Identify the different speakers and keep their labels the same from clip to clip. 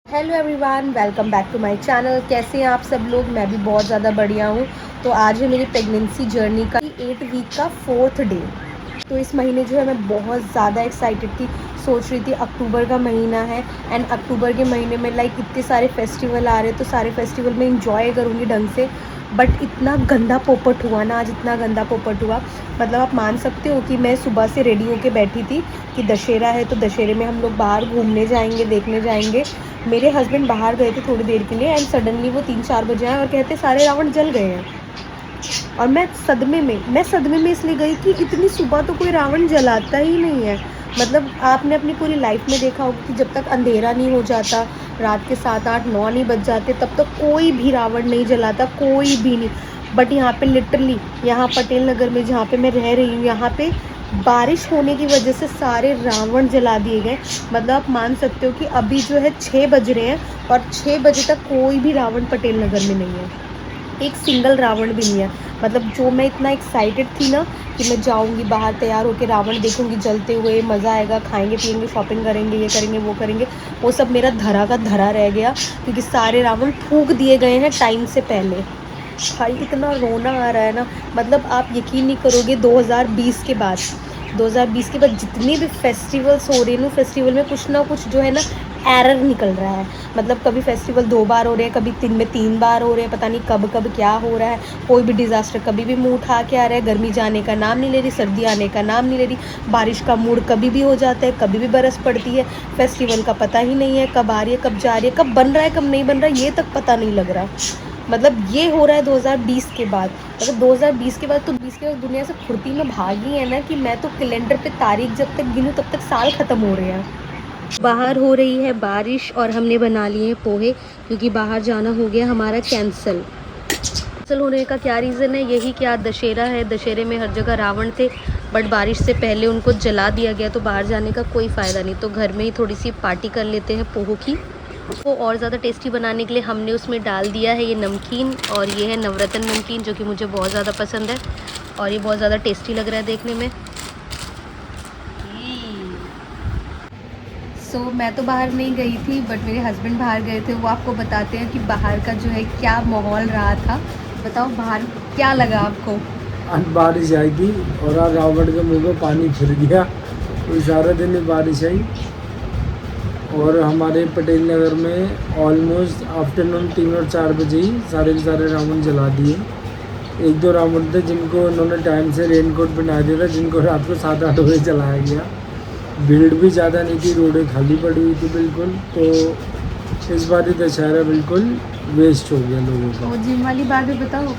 Speaker 1: Hello everyone, welcome back to my channel. कैसे हैं आप सब लोग? मैं भी बहुत ज़्यादा बढ़िया हूँ। तो आज है मेरी प्रेगनेंसी जर्नी का 8 वीक का 4th डे। तो इस महीने जो है मैं बहुत ज़्यादा एक्साइटेड थी। सोच रही थी अक्टूबर का महीना है एंड अक्टूबर के महीने में लाइक इतने सारे फेस्टिवल आ रहे हैं, तो सारे फेस्टिवल में इंजॉय करूँगी ढंग से। बट इतना गंदा पोपट हुआ ना आज, इतना गंदा पोपट हुआ। मतलब आप मान सकते हो कि मैं सुबह से रेडी होके बैठी थी कि दशहरा है तो दशहरे में हम लोग बाहर घूमने जाएंगे, देखने जाएंगे। मेरे हस्बैंड बाहर गए थे थोड़ी देर के लिए एंड सडनली वो 3-4 बजे आए और कहते सारे रावण जल गए हैं। और मैं सदमे में इसलिए गई कि इतनी सुबह तो कोई रावण जलाता ही नहीं है। मतलब आपने अपनी पूरी लाइफ में देखा होगा कि जब तक अंधेरा नहीं हो जाता, रात के 7-8-9 नहीं बज जाते, तब तक कोई भी रावण नहीं जलाता, कोई भी नहीं। बट यहाँ पे लिटरली, यहाँ पटेल नगर में जहाँ पे मैं रह रही हूँ, यहाँ पे बारिश होने की वजह से सारे रावण जला दिए गए। मतलब आप मान सकते हो कि अभी जो है 6 बज रहे हैं और 6 बजे तक कोई भी रावण पटेल नगर में नहीं है, एक सिंगल रावण भी नहीं है। मतलब जो मैं इतना एक्साइटेड थी ना कि मैं जाऊंगी बाहर तैयार होकर रावण देखूंगी जलते हुए, मज़ा आएगा, खाएंगे पिएंगे, शॉपिंग करेंगे, ये करेंगे वो करेंगे, वो सब मेरा धरा का धरा रह गया क्योंकि सारे रावण फूंक दिए गए हैं टाइम से पहले। भाई इतना रोना आ रहा है ना। मतलब आप यकीन नहीं करोगे, 2020 के बाद जितने भी फेस्टिवल्स हो रहे हैं ना, फेस्टिवल में कुछ ना कुछ जो है ना एरर निकल रहा है। मतलब कभी फेस्टिवल 2 बार हो रहे हैं, कभी 3 बार हो रहे हैं, पता नहीं कब कब क्या हो रहा है। कोई भी डिज़ास्टर कभी भी मुँह उठा के आ रहा है। गर्मी जाने का नाम नहीं ले रही, सर्दी आने का नाम नहीं ले रही, बारिश का मूड कभी भी हो जाता है, कभी भी बरस पड़ती है। फेस्टिवल का पता ही नहीं है कब आ रही है, कब जा रही है, कब बन रहा है, कब नहीं बन रहा है, ये तक पता नहीं लग रहा। मतलब ये हो रहा है 2020 के बाद। मतलब 2020 के बाद तो 20 के बाद दुनिया से फुर्ती में भागी है ना कि मैं तो कैलेंडर पे तारीख जब तक गिनूँ तब तक साल ख़त्म हो रहे हैं। बाहर हो रही है बारिश और हमने बना लिए हैं पोहे क्योंकि बाहर जाना हो गया हमारा कैंसिल होने का क्या रीज़न है? यही कि आज दशहरा है, दशहरे में हर जगह रावण थे, बट बारिश से पहले उनको जला दिया गया, तो बाहर जाने का कोई फ़ायदा नहीं। तो घर में ही थोड़ी सी पार्टी कर लेते हैं पोहों की। वो और ज़्यादा टेस्टी बनाने के लिए हमने उसमें डाल दिया है ये नमकीन, और ये है नवरत्न नमकीन जो कि मुझे बहुत ज़्यादा पसंद है और ये बहुत ज़्यादा टेस्टी लग रहा है देखने में। मैं तो बाहर नहीं गई थी बट मेरे हस्बैंड बाहर गए थे। वो आपको बताते हैं कि बाहर का जो है क्या माहौल रहा था। बताओ बाहर क्या लगा आपको?
Speaker 2: आज बारिश आई थी और आज रावण के मुंह में पानी फिर गया, तो सारा दिन ही बारिश आई। और हमारे पटेल नगर में ऑलमोस्ट आफ्टरनून 3 और 4 बजे ही सारे के सारे रावण जला दिए। 1-2 रावण थे जिनको उन्होंने टाइम से रेनकोट पहना दिया था, जिनको रात को 7-8 बजे जलाया गया। भीड़ भी ज़्यादा नहीं थी, रोडें खाली पड़ी हुई थी बिल्कुल। तो इस बार ही दशहरा बिल्कुल वेस्ट हो गया लोगों का।
Speaker 1: वो जिम वाली बात भी बताओ,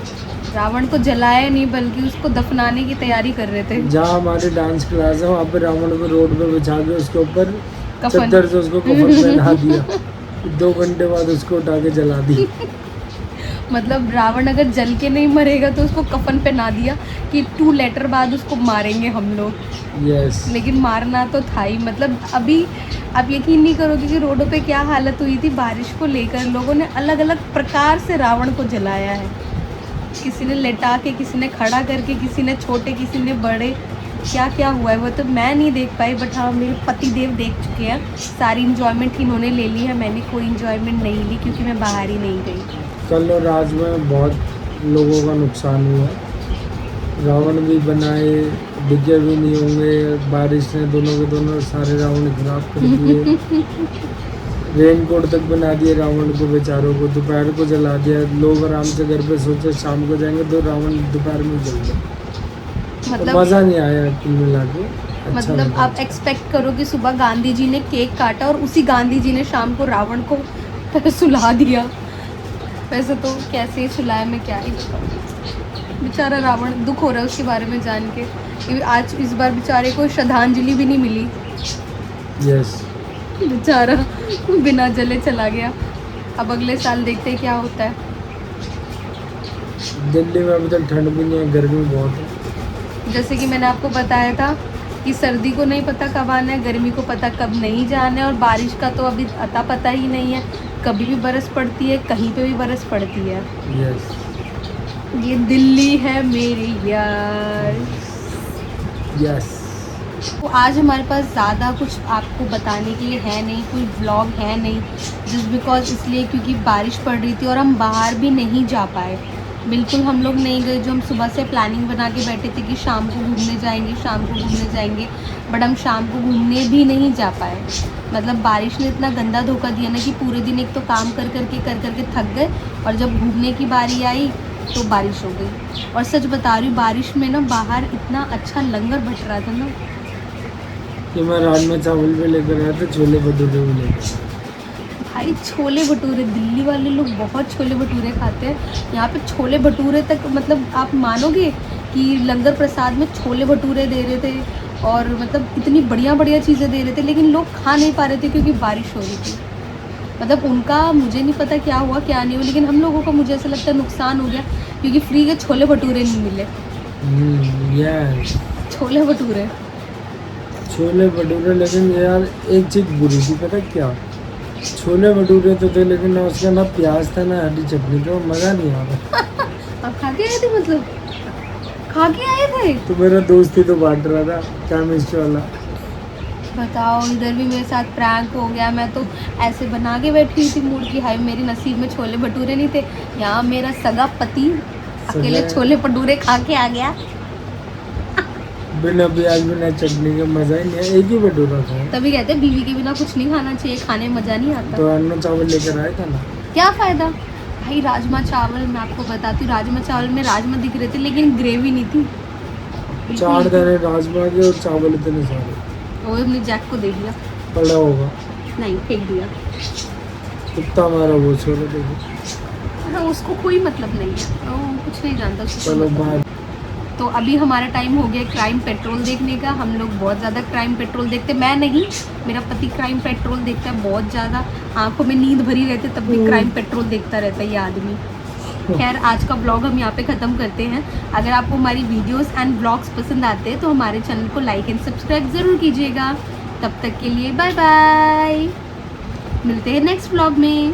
Speaker 1: रावण को जलाया नहीं बल्कि उसको दफनाने की तैयारी कर रहे थे।
Speaker 2: जहाँ हमारे डांस क्लास है वहाँ पे रावण को रोड पे बिछा के उसके ऊपर चद्दर से उसको कफन पहना दिया। 2 घंटे बाद उसको उठा के जला दी।
Speaker 1: मतलब रावण अगर जल के नहीं मरेगा तो उसको कफन पहना दिया कि 2 लेटर बाद उसको मारेंगे हम लोग।
Speaker 2: यस।
Speaker 1: लेकिन मारना तो था ही। मतलब अभी आप यकीन नहीं करोगे कि रोडों पे क्या हालत हुई थी बारिश को लेकर। लोगों ने अलग अलग प्रकार से रावण को जलाया है। किसी ने लेटा के, किसी ने खड़ा करके, किसी ने छोटे, किसी ने बड़े। क्या क्या हुआ है वो तो मैं नहीं देख पाई, बट हाँ मेरे पति देव देख चुके हैं। सारी इंजॉयमेंट इन्होंने ले ली है, मैंने कोई इंजॉयमेंट नहीं ली क्योंकि मैं बाहर ही नहीं गई।
Speaker 2: कल और आज में बहुत लोगों का नुकसान हुआ। रावण भी बनाए, दिखे भी नहीं होंगे, बारिश ने दोनों के दोनों सारे रावण खराब कर दिए। रेनकोट तक बना दिए रावण को बेचारों को, दोपहर को जला दिया। लोग आराम से घर पे सोचे शाम को जाएंगे तो रावण दोपहर में जल गए।
Speaker 1: मतलब
Speaker 2: तो मज़ा नहीं आया कुल मिला के। अच्छा
Speaker 1: मतलब आप एक्सपेक्ट करो कि सुबह गांधी जी ने केक काटा और उसी गांधी जी ने शाम को रावण को सुला दिया। वैसे तो कैसे ही सुलाया, मैं क्या ही बताऊँ। बेचारा रावण, दुख हो रहा है उसके बारे में जान के कि आज इस बार बेचारे को श्रद्धांजलि भी नहीं मिली।
Speaker 2: यस।
Speaker 1: बेचारा बिना जले चला गया। अब अगले साल देखते हैं क्या होता है।
Speaker 2: दिल्ली में अभी तक ठंड भी नहीं है, गर्मी बहुत है।
Speaker 1: जैसे कि मैंने आपको बताया था कि सर्दी को नहीं पता कब आना है, गर्मी को पता कब नहीं जाना है, और बारिश का तो अभी अता पता ही नहीं है। कभी भी बरस पड़ती है, कहीं पे भी बरस पड़ती है।
Speaker 2: यस।
Speaker 1: ये दिल्ली है मेरी यार।
Speaker 2: यस।
Speaker 1: तो आज हमारे पास ज़्यादा कुछ आपको बताने के लिए है नहीं, कोई व्लॉग है नहीं, जस्ट बिकॉज इसलिए क्योंकि बारिश पड़ रही थी और हम बाहर भी नहीं जा पाए। बिल्कुल हम लोग नहीं गए, जो हम सुबह से प्लानिंग बना के बैठे थे कि शाम को घूमने जाएंगे, शाम को घूमने जाएंगे, बट हम शाम को घूमने भी नहीं जा पाए। मतलब बारिश ने इतना गंदा धोखा दिया ना कि पूरे दिन एक तो काम कर करके थक गए, और जब घूमने की बारी आई तो बारिश हो गई। और सच बता रही हूँ, बारिश में ना बाहर इतना अच्छा लंगर बट रहा था ना
Speaker 2: कि मैं राजमा चावल भी लेकर आया था, छोले भटूरे भी लेकर।
Speaker 1: भाई छोले भटूरे, दिल्ली वाले लोग बहुत छोले भटूरे खाते हैं। यहाँ पे छोले भटूरे तक, मतलब आप मानोगे कि लंगर प्रसाद में छोले भटूरे दे रहे थे और मतलब इतनी बढ़िया बढ़िया चीज़ें दे रहे थे, लेकिन लोग खा नहीं पा रहे थे क्योंकि बारिश हो रही थी। मतलब उनका मुझे नहीं पता क्या हुआ क्या नहीं हुआ, लेकिन हम लोगों का मुझे ऐसा लगता है नुकसान हो गया, क्योंकि फ्री के छोले भटूरे नहीं मिले।
Speaker 2: यस,
Speaker 1: छोले भटूरे
Speaker 2: छोले भटूरे। लेकिन यार एक चीज़ बुरी थी, पता क्या, छोले भटूरे तो थे लेकिन ना उसका ना प्याज था ना हरी चटनी, तो मज़ा नहीं आ रहा।
Speaker 1: आप खा के आए थे? मतलब खा के आए थे?
Speaker 2: तो मेरा दोस्त ही तो बांट रहा था केमिस्ट वाला।
Speaker 1: बताओ, इधर भी मेरे साथ प्रैंक हो गया। मैं तो ऐसे बना के बैठी हुई थी मूड की, हाय मेरे नसीब में छोले भटूरे नहीं थे। यहाँ मेरा सगा पति अकेले छोले भटूरे खा के आ गया।
Speaker 2: बिना प्याज बिना चटनी का मज़ा ही नहीं है, एक ही भटूरा था।
Speaker 1: तभी कहते हैं बीवी के बिना कुछ नहीं खाना चाहिए, खाने में मज़ा नहीं आता।
Speaker 2: तो राजमा चावल लेकर आया था ना।
Speaker 1: क्या फ़ायदा भाई, राजमा चावल मैं आपको बताती हूँ, राजमा चावल में राजमा दिख रहे थे लेकिन ग्रेवी नहीं थी।
Speaker 2: 4 दाने राजमा के और चावल इतने सारे।
Speaker 1: वो हमने जैक को दे दिया।
Speaker 2: पड़ा होगा,
Speaker 1: नहीं, फेंक दिया।
Speaker 2: कुत्ता मारा वो छोले देखो।
Speaker 1: हाँ, उसको कोई मतलब नहीं है, वो कुछ नहीं जानता उसको।
Speaker 2: चलो बाय।
Speaker 1: तो अभी हमारा टाइम हो गया क्राइम पेट्रोल देखने का। हम लोग बहुत ज़्यादा क्राइम पेट्रोल देखते, मैं नहीं, मेरा पति क्राइम पेट्रोल देखता है बहुत ज़्यादा। आंखों में नींद भरी रहती है तब भी क्राइम पेट्रोल देखता रहता है ये आदमी। खैर, आज का ब्लॉग हम यहाँ पे ख़त्म करते हैं। अगर आपको हमारी वीडियोस एंड ब्लॉग्स पसंद आते हैं तो हमारे चैनल को लाइक एंड सब्सक्राइब ज़रूर कीजिएगा। तब तक के लिए बाय बाय, मिलते हैं नेक्स्ट ब्लॉग में।